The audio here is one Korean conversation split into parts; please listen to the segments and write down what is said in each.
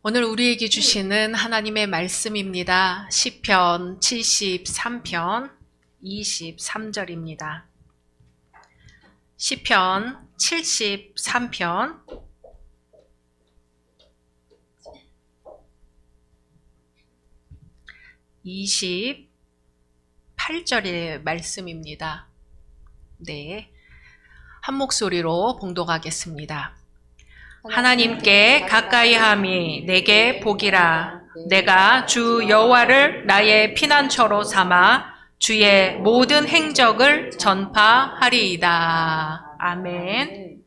오늘 우리에게 주시는 하나님의 말씀입니다. 시편 73편 23절입니다. 시편 73편 28절의 말씀입니다. 네, 한 목소리로 봉독하겠습니다. 하나님께 가까이함이 내게 복이라. 내가 주 여호와를 나의 피난처로 삼아 주의 모든 행적을 전파하리이다. 아멘.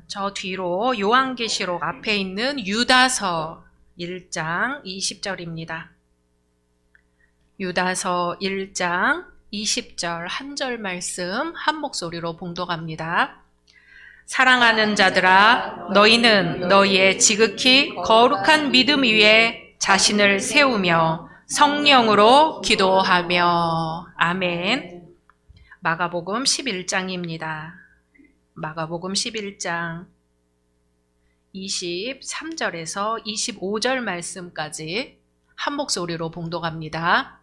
저 뒤로 요한계시록 앞에 있는 유다서 1장 20절입니다. 유다서 1장 20절 한 절 말씀 한 목소리로 봉독합니다. 사랑하는 자들아, 너희는 너희의 지극히 거룩한 믿음 위에 자신을 세우며 성령으로 기도하며. 아멘. 마가복음 11장입니다. 마가복음 11장 23절에서 25절 말씀까지 한 목소리로 봉독합니다.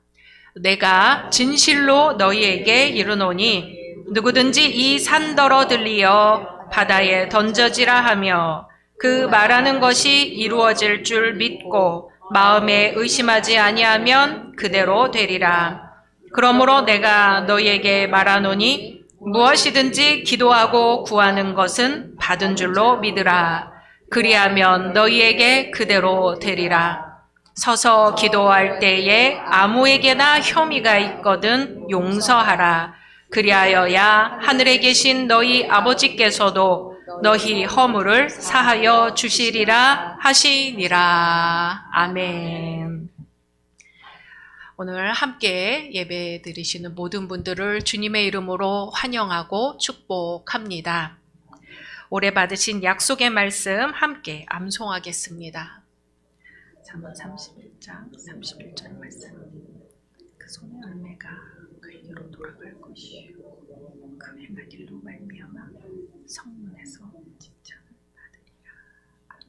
내가 진실로 너희에게 이르노니 누구든지 이 산더러 들리어 바다에 던져지라 하며 그 말하는 것이 이루어질 줄 믿고 마음에 의심하지 아니하면 그대로 되리라. 그러므로 내가 너희에게 말하노니 무엇이든지 기도하고 구하는 것은 받은 줄로 믿으라. 그리하면 너희에게 그대로 되리라. 서서 기도할 때에 아무에게나 혐의가 있거든 용서하라. 그리하여야 하늘에 계신 너희 아버지께서도 너희 허물을 사하여 주시리라 하시니라. 아멘. 오늘 함께 예배 드리시는 모든 분들을 주님의 이름으로 환영하고 축복합니다. 올해 받으신 약속의 말씀 함께 암송하겠습니다. 잠언 31장 31절 말씀. 그 손의 열매가 그에게로 돌아갈 것이요 그 행한 일로 말미암아 성문에서 칭찬을 받으리라. 아멘.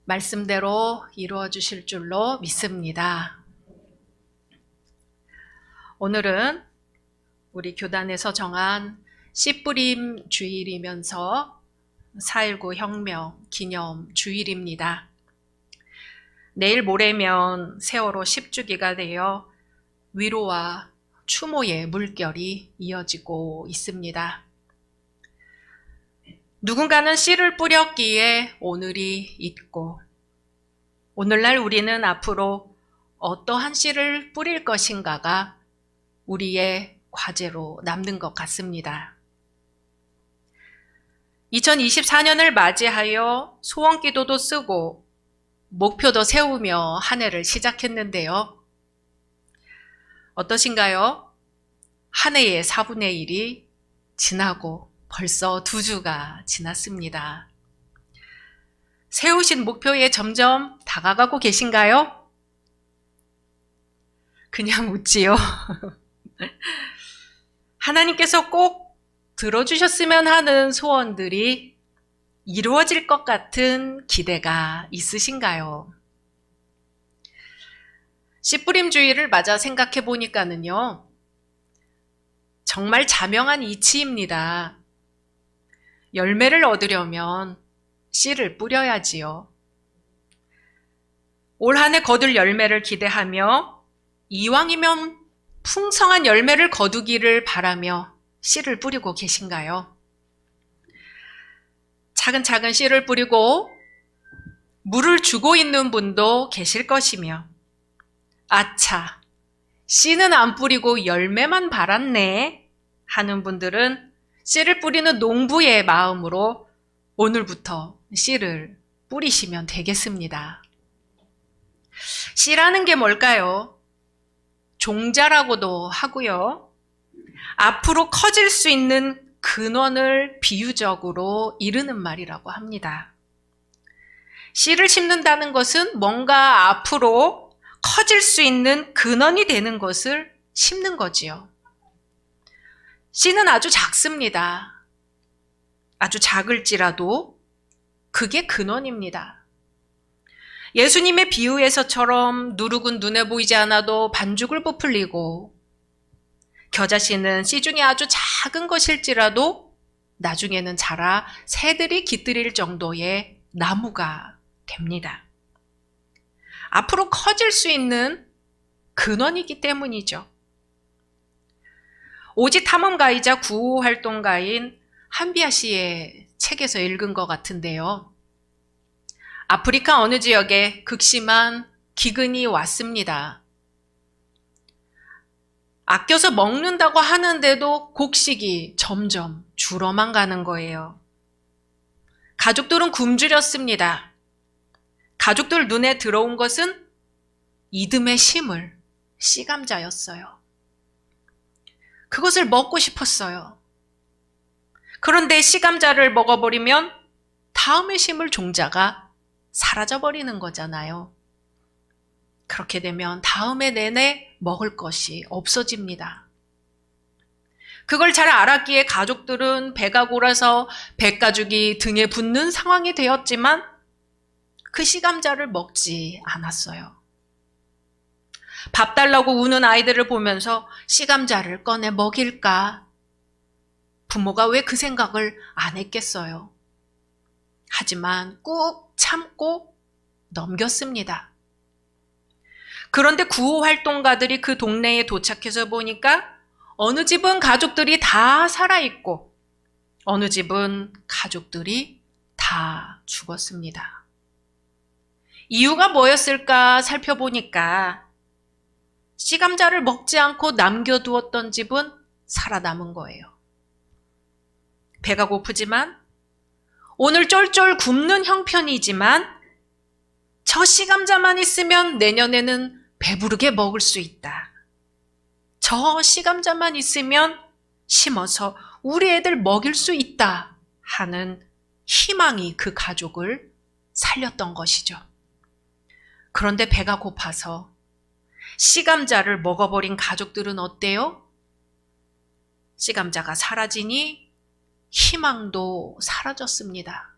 말씀대로 이루어 주실 줄로 믿습니다. 오늘은 우리 교단에서 정한 씨뿌림 주일이면서 4.19 혁명 기념 주일입니다. 내일 모레면 세월호 10주기가 되어 위로와 추모의 물결이 이어지고 있습니다. 누군가는 씨를 뿌렸기에 오늘이 있고, 오늘날 우리는 앞으로 어떠한 씨를 뿌릴 것인가가 우리의 과제로 남는 것 같습니다. 2024년을 맞이하여 소원기도도 쓰고 목표도 세우며 한 해를 시작했는데요. 어떠신가요? 한 해의 4분의 1이 지나고 벌써 2주가 지났습니다. 세우신 목표에 점점 다가가고 계신가요? 그냥 웃지요. 하나님께서 꼭 들어주셨으면 하는 소원들이 이루어질 것 같은 기대가 있으신가요? 씨뿌림 주일을 맞아 생각해 보니까는요, 정말 자명한 이치입니다. 열매를 얻으려면 씨를 뿌려야지요. 올 한 해 거둘 열매를 기대하며 이왕이면 풍성한 열매를 거두기를 바라며 씨를 뿌리고 계신가요? 차근차근 씨를 뿌리고 물을 주고 있는 분도 계실 것이며, 아차, 씨는 안 뿌리고 열매만 발았네 하는 분들은 씨를 뿌리는 농부의 마음으로 오늘부터 씨를 뿌리시면 되겠습니다. 씨라는 게 뭘까요? 종자라고도 하고요. 앞으로 커질 수 있는 근원을 비유적으로 이르는 말이라고 합니다. 씨를 심는다는 것은 뭔가 앞으로 커질 수 있는 근원이 되는 것을 심는 거지요. 씨는 아주 작습니다. 아주 작을지라도 그게 근원입니다. 예수님의 비유에서처럼 누룩은 눈에 보이지 않아도 반죽을 부풀리고 겨자씨는 씨 중에 아주 작은 것일지라도 나중에는 자라 새들이 깃들일 정도의 나무가 됩니다. 앞으로 커질 수 있는 근원이기 때문이죠. 오지 탐험가이자 구호활동가인 한비아 씨의 책에서 읽은 것 같은데요. 아프리카 어느 지역에 극심한 기근이 왔습니다. 아껴서 먹는다고 하는데도 곡식이 점점 줄어만 가는 거예요. 가족들은 굶주렸습니다. 가족들 눈에 들어온 것은 이듬해 심을 씨감자였어요. 그것을 먹고 싶었어요. 그런데 씨감자를 먹어버리면 다음에 심을 종자가 사라져버리는 거잖아요. 그렇게 되면 다음에 내내 먹을 것이 없어집니다. 그걸 잘 알았기에 가족들은 배가 골아서 백가죽이 등에 붙는 상황이 되었지만 그 씨감자를 먹지 않았어요. 밥 달라고 우는 아이들을 보면서 씨감자를 꺼내 먹일까? 부모가 왜 그 생각을 안 했겠어요? 하지만 꾹 참고 넘겼습니다. 그런데 구호활동가들이 그 동네에 도착해서 보니까 어느 집은 가족들이 다 살아있고 어느 집은 가족들이 다 죽었습니다. 이유가 뭐였을까 살펴보니까 씨감자를 먹지 않고 남겨두었던 집은 살아남은 거예요. 배가 고프지만 오늘 쫄쫄 굶는 형편이지만 저 씨감자만 있으면 내년에는 배부르게 먹을 수 있다. 저 씨감자만 있으면 심어서 우리 애들 먹일 수 있다 하는 희망이 그 가족을 살렸던 것이죠. 그런데 배가 고파서 씨감자를 먹어버린 가족들은 어때요? 씨감자가 사라지니 희망도 사라졌습니다.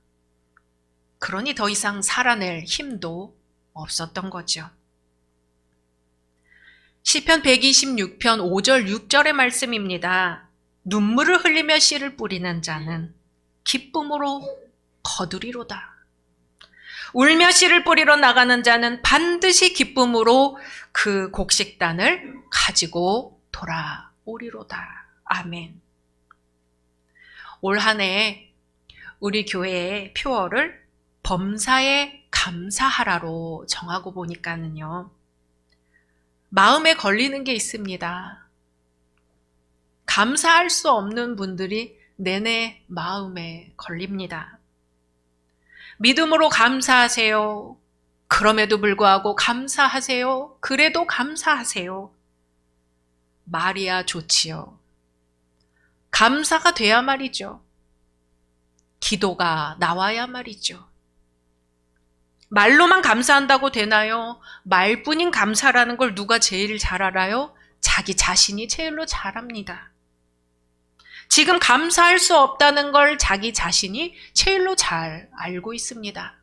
그러니 더 이상 살아낼 힘도 없었던 거죠. 시편 126편 5절 6절의 말씀입니다. 눈물을 흘리며 씨를 뿌리는 자는 기쁨으로 거두리로다. 울며 씨를 뿌리러 나가는 자는 반드시 기쁨으로 그 곡식단을 가지고 돌아오리로다. 아멘. 올 한 해 우리 교회의 표어를 범사에 감사하라로 정하고 보니까는요. 마음에 걸리는 게 있습니다. 감사할 수 없는 분들이 내내 마음에 걸립니다. 믿음으로 감사하세요. 그럼에도 불구하고 감사하세요. 그래도 감사하세요. 말이야 좋지요. 감사가 돼야 말이죠. 기도가 나와야 말이죠. 말로만 감사한다고 되나요? 말뿐인 감사라는 걸 누가 제일 잘 알아요? 자기 자신이 제일로 잘 압니다. 지금 감사할 수 없다는 걸 자기 자신이 제일로 잘 알고 있습니다.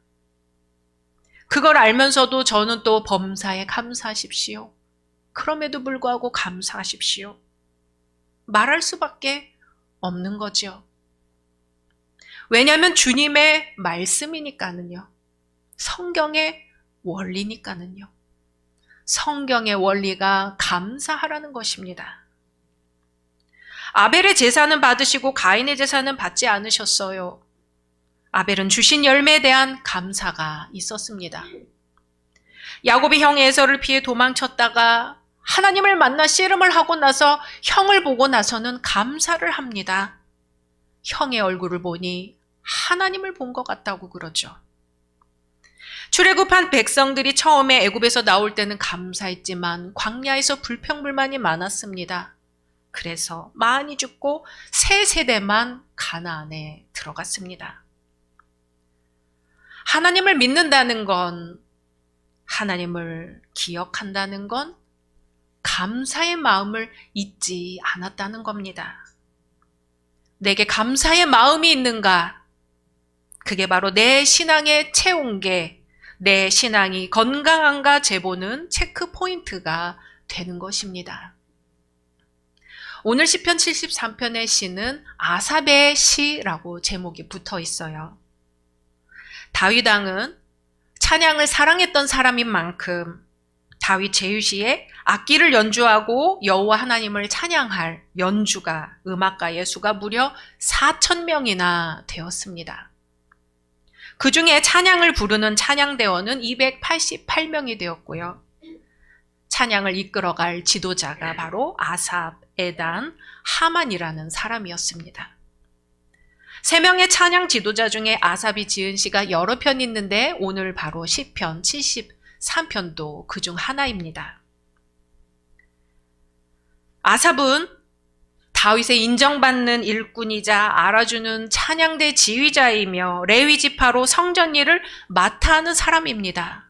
그걸 알면서도 저는 또 범사에 감사하십시오. 그럼에도 불구하고 감사하십시오. 말할 수밖에 없는 거죠. 왜냐하면 주님의 말씀이니까는요. 성경의 원리니까는요. 성경의 원리가 감사하라는 것입니다. 아벨의 제사는 받으시고 가인의 제사는 받지 않으셨어요. 아벨은 주신 열매에 대한 감사가 있었습니다. 야곱이 형 에서를 피해 도망쳤다가 하나님을 만나 씨름을 하고 나서 형을 보고 나서는 감사를 합니다. 형의 얼굴을 보니 하나님을 본 것 같다고 그러죠. 출애굽한 백성들이 처음에 애굽에서 나올 때는 감사했지만 광야에서 불평불만이 많았습니다. 그래서 많이 죽고 세 세대만 가나안에 들어갔습니다. 하나님을 믿는다는 건, 하나님을 기억한다는 건 감사의 마음을 잊지 않았다는 겁니다. 내게 감사의 마음이 있는가? 그게 바로 내 신앙의 체온계, 내 신앙이 건강한가 재보는 체크 포인트가 되는 것입니다. 오늘 시편 73편의 시는 아삽의 시라고 제목이 붙어 있어요. 다윗 왕은 찬양을 사랑했던 사람인 만큼 다윗 제후시에 악기를 연주하고 여호와 하나님을 찬양할 연주가, 음악가의 수가 무려 4,000명이나 되었습니다. 그 중에 찬양을 부르는 찬양대원은 288명이 되었고요. 찬양을 이끌어갈 지도자가 바로 아삽, 에단, 하만이라는 사람이었습니다. 3명의 찬양 지도자 중에 아삽이 지은 시가 여러 편 있는데 오늘 바로 시편 73편도 그중 하나입니다. 아삽은 다윗의 인정받는 일꾼이자 알아주는 찬양대 지휘자이며 레위 지파로 성전 일을 맡아 하는 사람입니다.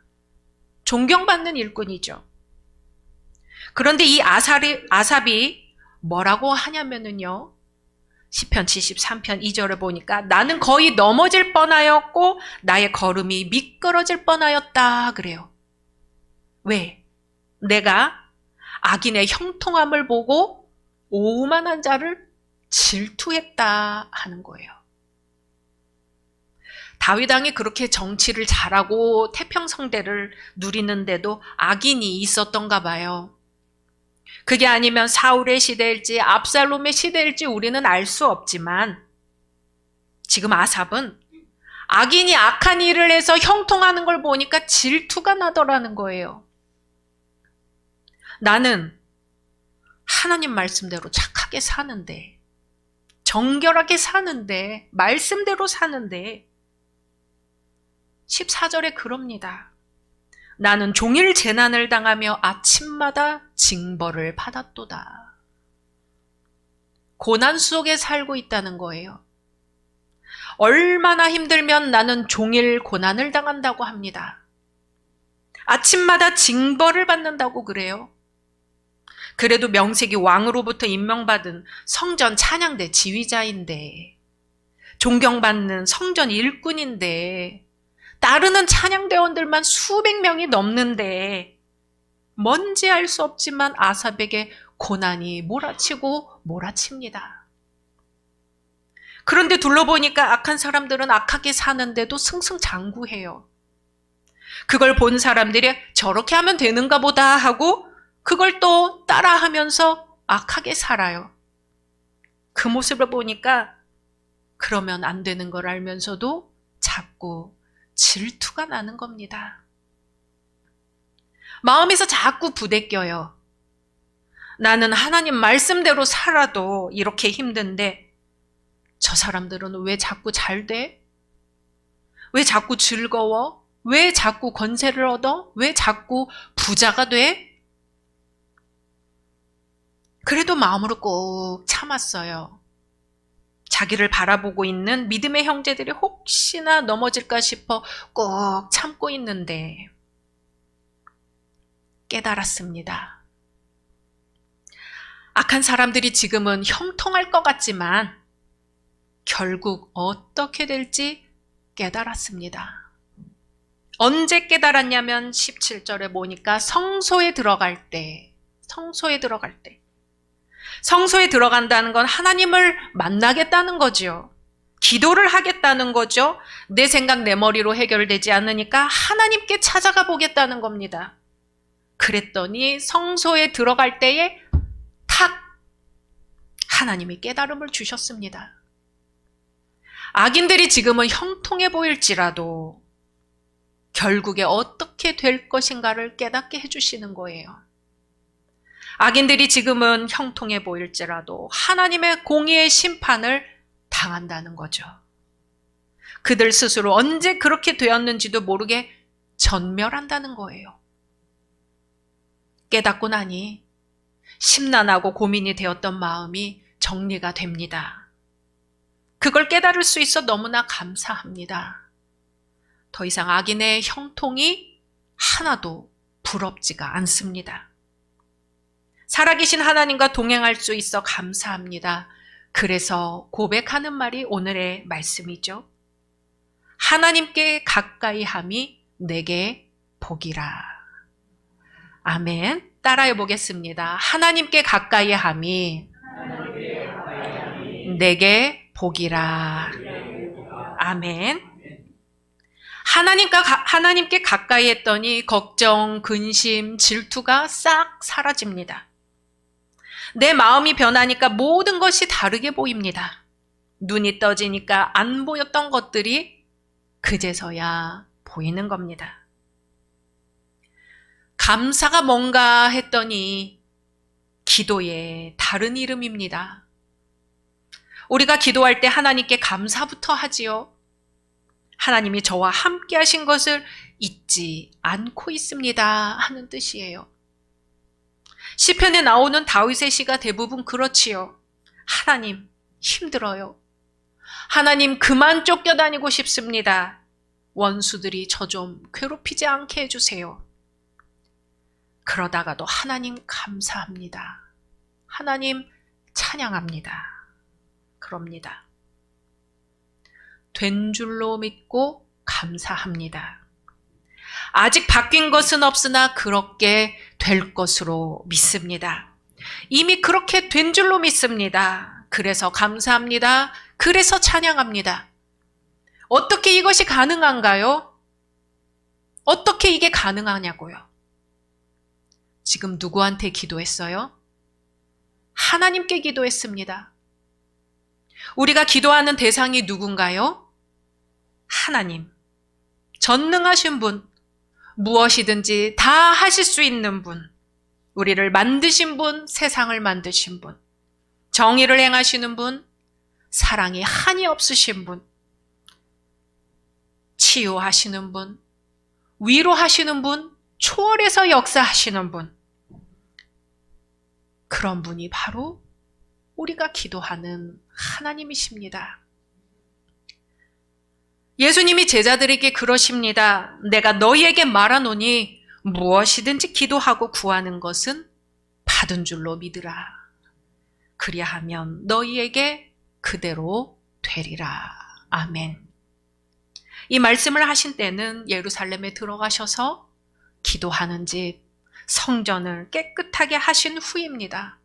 존경받는 일꾼이죠. 그런데 이 아삽이 뭐라고 하냐면은요, 시편 73편 2절을 보니까 나는 거의 넘어질 뻔하였고 나의 걸음이 미끄러질 뻔하였다 그래요. 왜? 내가 악인의 형통함을 보고 오만한 자를 질투했다 하는 거예요. 다윗 왕이 그렇게 정치를 잘하고 태평성대를 누리는데도 악인이 있었던가 봐요. 그게 아니면 사울의 시대일지 압살롬의 시대일지 우리는 알 수 없지만 지금 아삽은 악인이 악한 일을 해서 형통하는 걸 보니까 질투가 나더라는 거예요. 나는 하나님 말씀대로 착하게 사는데, 정결하게 사는데, 말씀대로 사는데 14절에 그럽니다. 나는 종일 재난을 당하며 아침마다 징벌을 받았도다. 고난 속에 살고 있다는 거예요. 얼마나 힘들면 나는 종일 고난을 당한다고 합니다. 아침마다 징벌을 받는다고 그래요. 그래도 명색이 왕으로부터 임명받은 성전 찬양대 지휘자인데, 존경받는 성전 일꾼인데, 따르는 찬양대원들만 수백 명이 넘는데 뭔지 알 수 없지만 아삽에게 고난이 몰아치고 몰아칩니다. 그런데 둘러보니까 악한 사람들은 악하게 사는데도 승승장구해요. 그걸 본 사람들이 저렇게 하면 되는가 보다 하고 그걸 또 따라하면서 악하게 살아요. 그 모습을 보니까 그러면 안 되는 걸 알면서도 자꾸 질투가 나는 겁니다. 마음에서 자꾸 부대껴요. 나는 하나님 말씀대로 살아도 이렇게 힘든데 저 사람들은 왜 자꾸 잘 돼? 왜 자꾸 즐거워? 왜 자꾸 권세를 얻어? 왜 자꾸 부자가 돼? 그래도 마음으로 꼭 참았어요. 자기를 바라보고 있는 믿음의 형제들이 혹시나 넘어질까 싶어 꼭 참고 있는데 깨달았습니다. 악한 사람들이 지금은 형통할 것 같지만 결국 어떻게 될지 깨달았습니다. 언제 깨달았냐면 17절에 보니까 성소에 들어갈 때 성소에 들어간다는 건 하나님을 만나겠다는 거죠. 기도를 하겠다는 거죠. 내 생각, 내 머리로 해결되지 않으니까 하나님께 찾아가 보겠다는 겁니다. 그랬더니 성소에 들어갈 때에 탁 하나님이 깨달음을 주셨습니다. 악인들이 지금은 형통해 보일지라도 결국에 어떻게 될 것인가를 깨닫게 해주시는 거예요. 악인들이 지금은 형통해 보일지라도 하나님의 공의의 심판을 당한다는 거죠. 그들 스스로 언제 그렇게 되었는지도 모르게 전멸한다는 거예요. 깨닫고 나니 심란하고 고민이 되었던 마음이 정리가 됩니다. 그걸 깨달을 수 있어 너무나 감사합니다. 더 이상 악인의 형통이 하나도 부럽지가 않습니다. 살아계신 하나님과 동행할 수 있어 감사합니다. 그래서 고백하는 말이 오늘의 말씀이죠. 하나님께 가까이 함이 내게 복이라. 아멘. 따라해 보겠습니다. 하나님께 가까이 함이 내게 복이라. 아멘. 하나님께 가까이 했더니 걱정, 근심, 질투가 싹 사라집니다. 내 마음이 변하니까 모든 것이 다르게 보입니다. 눈이 떠지니까 안 보였던 것들이 그제서야 보이는 겁니다. 감사가 뭔가 했더니 기도의 다른 이름입니다. 우리가 기도할 때 하나님께 감사부터 하지요. 하나님이 저와 함께 하신 것을 잊지 않고 있습니다 하는 뜻이에요. 시편에 나오는 다윗의 시가 대부분 그렇지요. 하나님, 힘들어요. 하나님, 그만 쫓겨다니고 싶습니다. 원수들이 저 좀 괴롭히지 않게 해주세요. 그러다가도 하나님 감사합니다. 하나님 찬양합니다. 그럽니다. 된 줄로 믿고 감사합니다. 아직 바뀐 것은 없으나 그렇게 될 것으로 믿습니다. 이미 그렇게 된 줄로 믿습니다. 그래서 감사합니다. 그래서 찬양합니다. 어떻게 이것이 가능한가요? 어떻게 이게 가능하냐고요? 지금 누구한테 기도했어요? 하나님께 기도했습니다. 우리가 기도하는 대상이 누군가요? 하나님. 전능하신 분, 무엇이든지 다 하실 수 있는 분, 우리를 만드신 분, 세상을 만드신 분, 정의를 행하시는 분, 사랑이 한이 없으신 분, 치유하시는 분, 위로하시는 분, 초월해서 역사하시는 분, 그런 분이 바로 우리가 기도하는 하나님이십니다. 예수님이 제자들에게 그러십니다. 내가 너희에게 말하노니 무엇이든지 기도하고 구하는 것은 받은 줄로 믿으라. 그리하면 너희에게 그대로 되리라. 아멘. 이 말씀을 하신 때는 예루살렘에 들어가셔서 기도하는 집, 성전을 깨끗하게 하신 후입니다.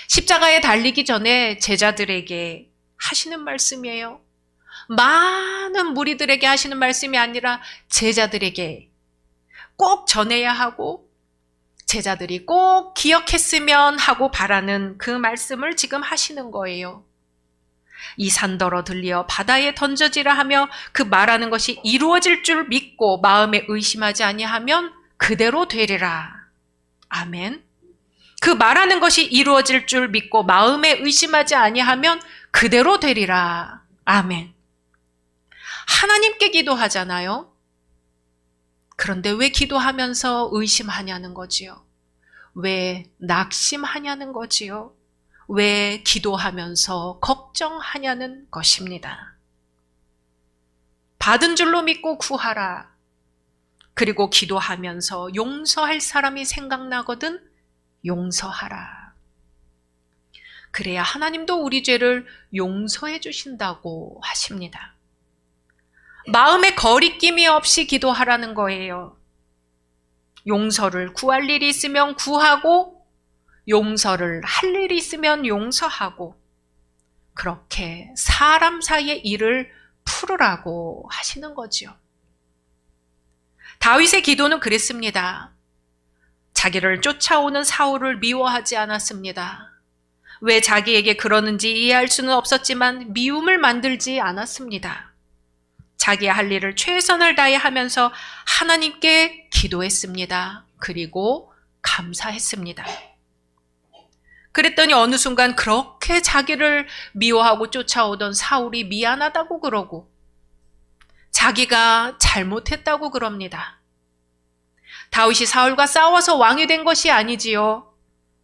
십자가에 달리기 전에 제자들에게 하시는 말씀이에요. 많은 무리들에게 하시는 말씀이 아니라 제자들에게 꼭 전해야 하고 제자들이 꼭 기억했으면 하고 바라는 그 말씀을 지금 하시는 거예요. 이 산더러 들리어 바다에 던져지라 하며 그 말하는 것이 이루어질 줄 믿고 마음에 의심하지 아니하면 그대로 되리라. 아멘. 그 말하는 것이 이루어질 줄 믿고 마음에 의심하지 아니하면 그대로 되리라. 아멘. 하나님께 기도하잖아요. 그런데 왜 기도하면서 의심하냐는 거지요. 왜 낙심하냐는 거지요. 왜 기도하면서 걱정하냐는 것입니다. 받은 줄로 믿고 구하라. 그리고 기도하면서 용서할 사람이 생각나거든 용서하라. 그래야 하나님도 우리 죄를 용서해 주신다고 하십니다. 마음에 거리낌이 없이 기도하라는 거예요. 용서를 구할 일이 있으면 구하고 용서를 할 일이 있으면 용서하고 그렇게 사람 사이의 일을 풀으라고 하시는 거지요. 다윗의 기도는 그랬습니다. 자기를 쫓아오는 사울을 미워하지 않았습니다. 왜 자기에게 그러는지 이해할 수는 없었지만 미움을 만들지 않았습니다. 자기의 할 일을 최선을 다해 하면서 하나님께 기도했습니다. 그리고 감사했습니다. 그랬더니 어느 순간 그렇게 자기를 미워하고 쫓아오던 사울이 미안하다고 그러고 자기가 잘못했다고 그럽니다. 다윗이 사울과 싸워서 왕이 된 것이 아니지요.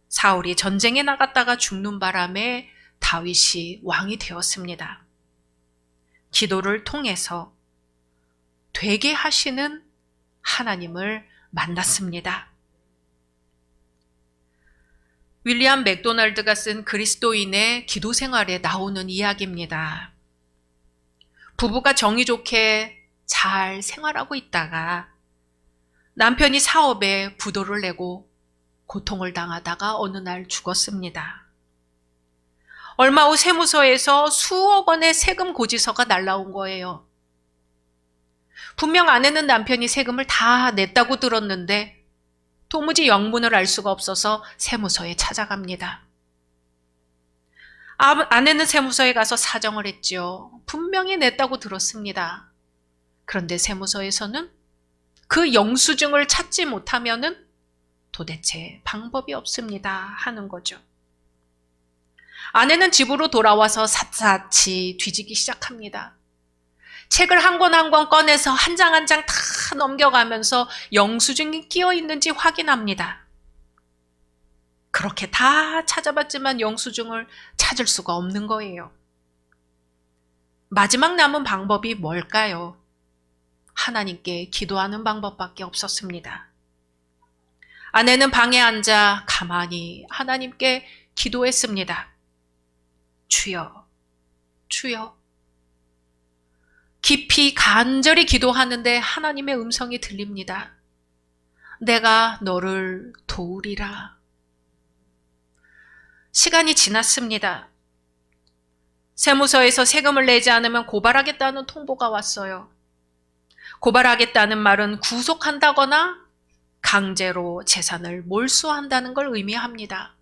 사울이 전쟁에 나갔다가 죽는 바람에 다윗이 왕이 되었습니다. 기도를 통해서 되게 하시는 하나님을 만났습니다. 윌리엄 맥도날드가 쓴 그리스도인의 기도 생활에 나오는 이야기입니다. 부부가 정이 좋게 잘 생활하고 있다가 남편이 사업에 부도를 내고 고통을 당하다가 어느 날 죽었습니다. 얼마 후 세무서에서 수억 원의 세금 고지서가 날라온 거예요. 분명 아내는 남편이 세금을 다 냈다고 들었는데 도무지 영문을 알 수가 없어서 세무서에 찾아갑니다. 아내는 세무서에 가서 사정을 했죠. 분명히 냈다고 들었습니다. 그런데 세무서에서는 그 영수증을 찾지 못하면은 도대체 방법이 없습니다 하는 거죠. 아내는 집으로 돌아와서 샅샅이 뒤지기 시작합니다. 책을 한 권 한 권 꺼내서 한 장 한 장 다 넘겨가면서 영수증이 끼어 있는지 확인합니다. 그렇게 다 찾아봤지만 영수증을 찾을 수가 없는 거예요. 마지막 남은 방법이 뭘까요? 하나님께 기도하는 방법밖에 없었습니다. 아내는 방에 앉아 가만히 하나님께 기도했습니다. 주여, 주여. 깊이 간절히 기도하는데 하나님의 음성이 들립니다. 내가 너를 도우리라. 시간이 지났습니다. 세무서에서 세금을 내지 않으면 고발하겠다는 통보가 왔어요. 고발하겠다는 말은 구속한다거나 강제로 재산을 몰수한다는 걸 의미합니다.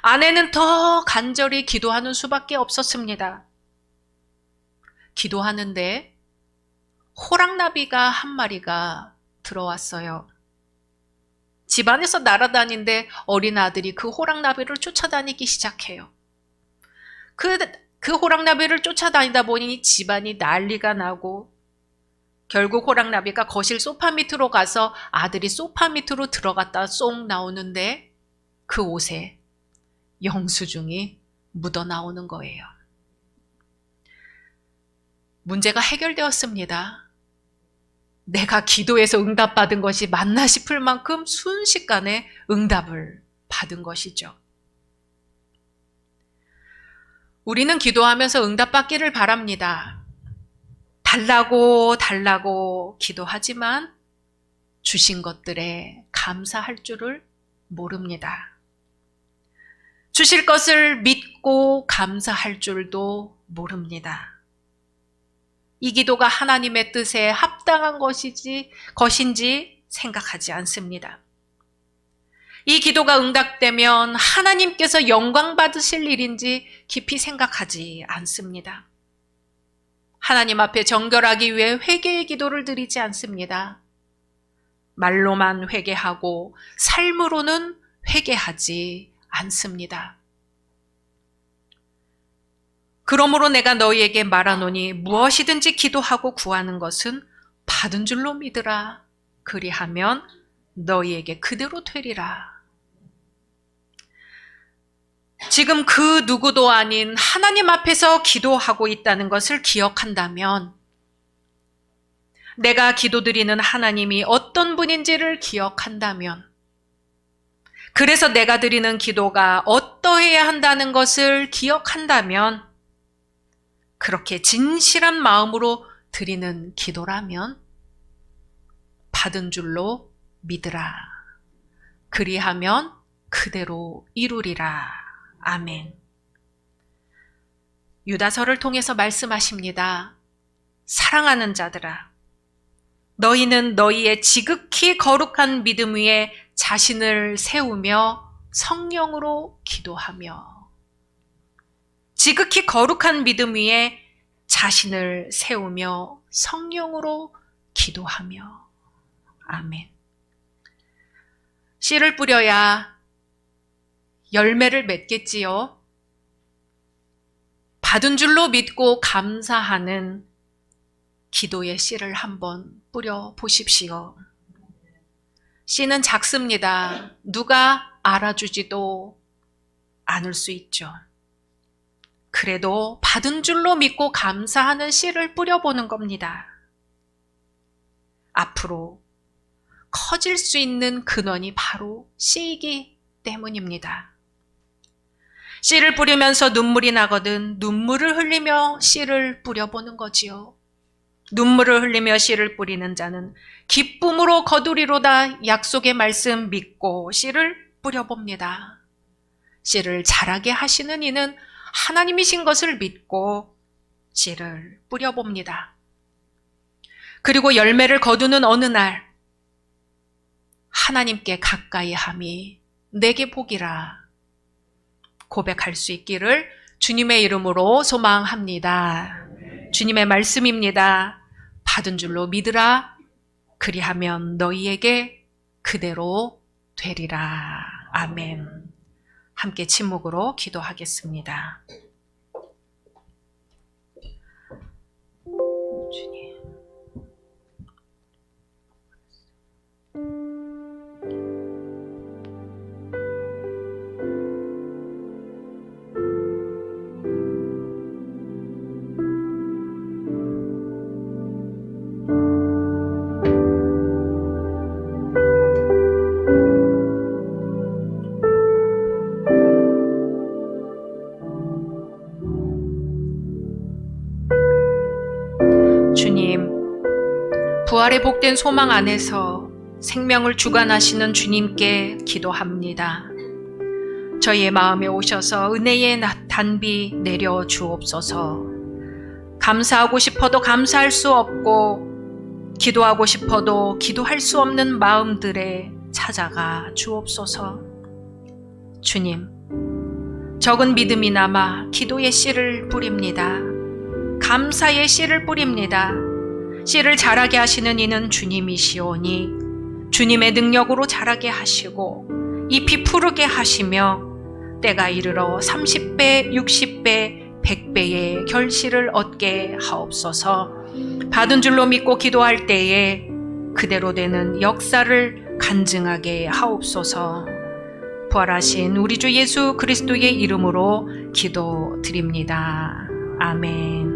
아내는 더 간절히 기도하는 수밖에 없었습니다. 기도하는데 호랑나비가 한 마리가 들어왔어요. 집안에서 날아다니는데 어린 아들이 그 호랑나비를 쫓아다니기 시작해요. 그 호랑나비를 쫓아다니다 보니 집안이 난리가 나고 결국 호랑나비가 거실 소파 밑으로 가서 아들이 소파 밑으로 들어갔다 쏙 나오는데 그 옷에 영수증이 묻어 나오는 거예요. 문제가 해결되었습니다. 내가 기도해서 응답받은 것이 맞나 싶을 만큼 순식간에 응답을 받은 것이죠. 우리는 기도하면서 응답받기를 바랍니다. 달라고 기도하지만 주신 것들에 감사할 줄을 모릅니다. 주실 것을 믿고 감사할 줄도 모릅니다. 이 기도가 하나님의 뜻에 합당한 것인지 생각하지 않습니다. 이 기도가 응답되면 하나님께서 영광 받으실 일인지 깊이 생각하지 않습니다. 하나님 앞에 정결하기 위해 회개의 기도를 드리지 않습니다. 말로만 회개하고 삶으로는 회개하지 않습니다. 그러므로 내가 너희에게 말하노니 무엇이든지 기도하고 구하는 것은 받은 줄로 믿으라. 그리하면 너희에게 그대로 되리라. 지금 그 누구도 아닌 하나님 앞에서 기도하고 있다는 것을 기억한다면, 내가 기도드리는 하나님이 어떤 분인지를 기억한다면, 그래서 내가 드리는 기도가 어떠해야 한다는 것을 기억한다면, 그렇게 진실한 마음으로 드리는 기도라면 받은 줄로 믿으라. 그리하면 그대로 이루리라. 아멘. 유다서를 통해서 말씀하십니다. 사랑하는 자들아, 너희는 너희의 지극히 거룩한 믿음 위에 자신을 세우며 성령으로 기도하며, 지극히 거룩한 믿음 위에 자신을 세우며 성령으로 기도하며. 아멘. 씨를 뿌려야 열매를 맺겠지요. 받은 줄로 믿고 감사하는 기도의 씨를 한번 뿌려 보십시오. 씨는 작습니다. 누가 알아주지도 않을 수 있죠. 그래도 받은 줄로 믿고 감사하는 씨를 뿌려보는 겁니다. 앞으로 커질 수 있는 근원이 바로 씨이기 때문입니다. 씨를 뿌리면서 눈물이 나거든 눈물을 흘리며 씨를 뿌려보는 거지요. 눈물을 흘리며 씨를 뿌리는 자는 기쁨으로 거두리로다. 약속의 말씀 믿고 씨를 뿌려봅니다. 씨를 자라게 하시는 이는 하나님이신 것을 믿고 씨를 뿌려봅니다. 그리고 열매를 거두는 어느 날 하나님께 가까이 함이 내게 복이라 고백할 수 있기를 주님의 이름으로 소망합니다. 주님의 말씀입니다. 받은 줄로 믿으라. 그리하면 너희에게 그대로 되리라. 아멘. 함께 침묵으로 기도하겠습니다. 주님. 주님, 부활의 복된 소망 안에서 생명을 주관하시는 주님께 기도합니다. 저희의 마음에 오셔서 은혜의 단비 내려 주옵소서. 감사하고 싶어도 감사할 수 없고 기도하고 싶어도 기도할 수 없는 마음들에 찾아가 주옵소서. 주님, 적은 믿음이 남아 기도의 씨를 뿌립니다. 감사의 씨를 뿌립니다. 씨를 자라게 하시는 이는 주님이시오니 주님의 능력으로 자라게 하시고 잎이 푸르게 하시며 때가 이르러 30배, 60배, 100배의 결실을 얻게 하옵소서. 받은 줄로 믿고 기도할 때에 그대로 되는 역사를 간증하게 하옵소서. 부활하신 우리 주 예수 그리스도의 이름으로 기도드립니다. 아멘.